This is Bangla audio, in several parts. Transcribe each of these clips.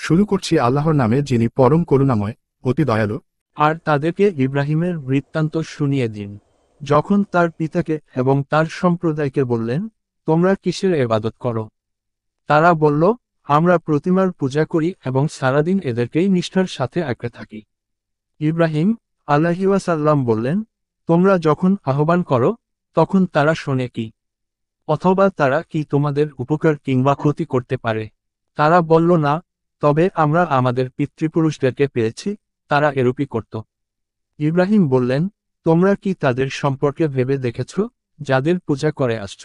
শুরু করছি আল্লাহর নামে, যিনি পরম করুণাময়, অতি দয়ালু। আর তাদেরকে ইব্রাহিমের বৃত্তান্ত শুনিয়ে দিন, যখন তার পিতাকে এবং তার সম্প্রদায়কে বললেন, তোমরা কিসের ইবাদত করো? তারা বলল, আমরা প্রতিমার পূজা করি এবং সারাদিন এদেরকেই নিষ্ঠার সাথে আঁকড়ে থাকি। ইব্রাহিম আলাইহিওয়াসাল্লাম বললেন, তোমরা যখন আহ্বান করো তখন তারা শোনে কি? অথবা তারা কি তোমাদের উপকার কিংবা ক্ষতি করতে পারে? তারা বলল, না, তবে আমরা আমাদের পিতৃপুরুষদেরকে পেয়েছি, তারা এরূপই করত। ইব্রাহিম বললেন, তোমরা কি তাদের সম্পর্কে ভেবে দেখেছ, যাদের পূজা করে আসছ?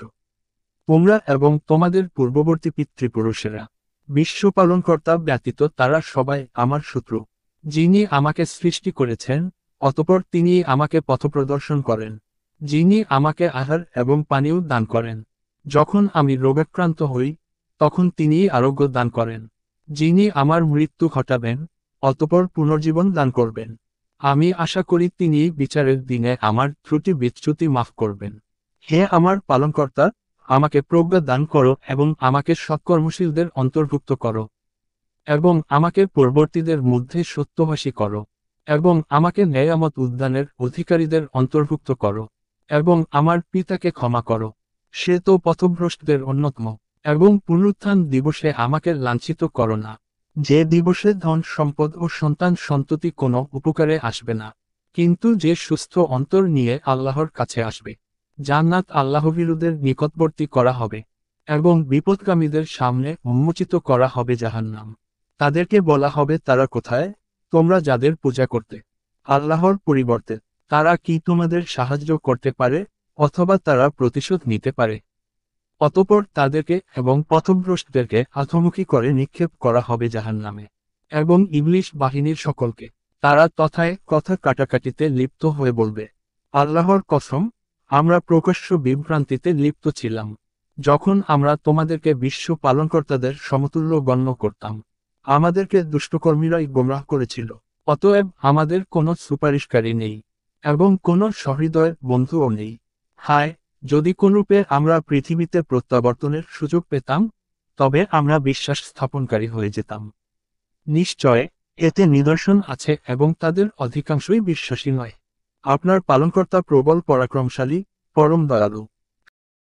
তোমরা এবং তোমাদের পূর্ববর্তী পিতৃপুরুষেরা, বিশ্বপালনকর্তা ব্যতীত তারা সবাই আমার শত্রু। যিনি আমাকে সৃষ্টি করেছেন, অতঃপর তিনি আমাকে পথপ্রদর্শন করেন, যিনি আমাকে আহার এবং পানীয় দান করেন, যখন আমি রোগাক্রান্ত হই তখন তিনিই আরোগ্য দান করেন, যিনি আমার মৃত্যু ঘটাবেন অতঃপর পুনর্জীবন দান করবেন। আমি আশা করি তিনি বিচারের দিনে আমার ত্রুটি বিচ্যুতি মাফ করবেন। হে আমার পালনকর্তা, আমাকে প্রজ্ঞা দান করো এবং আমাকে সৎকর্মশীলদের অন্তর্ভুক্ত করো, এবং আমাকে পূর্ববর্তীদের মধ্যে সত্যভাষী করো, এবং আমাকে নেয়ামত উদ্যানের অধিকারীদের অন্তর্ভুক্ত করো, এবং আমার পিতাকে ক্ষমা করো, সে তো পথভ্রষ্টদের অন্যতম, এবং পুনরুত্থান দিবসে আমাকে লাঞ্ছিত করো না, যে দিবসে ধন সম্পদ ও সন্তান সন্ততি কোনো উপকারে আসবে না, কিন্তু যে সুস্থ অন্তর নিয়ে আল্লাহর কাছে আসবে। জান্নাত আল্লাহভীরুদের নিকটবর্তী করা হবে, এবং বিপদগামীদের সামনে উন্মোচিত করা হবে জাহান্নাম। তাদেরকে বলা হবে, তারা কোথায়, তোমরা যাদের পূজা করতে আল্লাহর পরিবর্তে? তারা কি তোমাদের সাহায্য করতে পারে, অথবা তারা প্রতিশোধ নিতে পারে? অতঃপর তাদেরকে এবং পথভ্রষ্টদেরকে আধমুখী করে নিক্ষেপ করা হবে জাহান্নামে, এবং ইবলিশ বাহিনীর সকলকে। তারা তথায় কথা কাটাকাটিতে লিপ্ত হয়ে বলবে, আল্লাহর কসম, আমরা প্রকাশ্য বিভ্রান্তিতে লিপ্ত ছিলাম, যখন আমরা তোমাদেরকে বিশ্ব পালনকর্তাদের সমতুল্য গণ্য করতাম। আমাদেরকে দুষ্টকর্মীরাই গোমরাহ করেছিল, অতএব আমাদের কোনো সুপারিশকারী নেই, এবং কোনো সহৃদয় বন্ধুও নেই। হায়, যদি কোনরূপে আমরা পৃথিবীতে প্রত্যাবর্তনের সুযোগ পেতাম, তবে আমরা বিশ্বাস স্থাপনকারী হয়ে যেতাম। নিশ্চয় এতে নিদর্শন আছে এবং তাদের অধিকাংশই বিশ্বাসী নয়। আপনার পালনকর্তা প্রবল পরাক্রমশালী, পরম দয়ালু।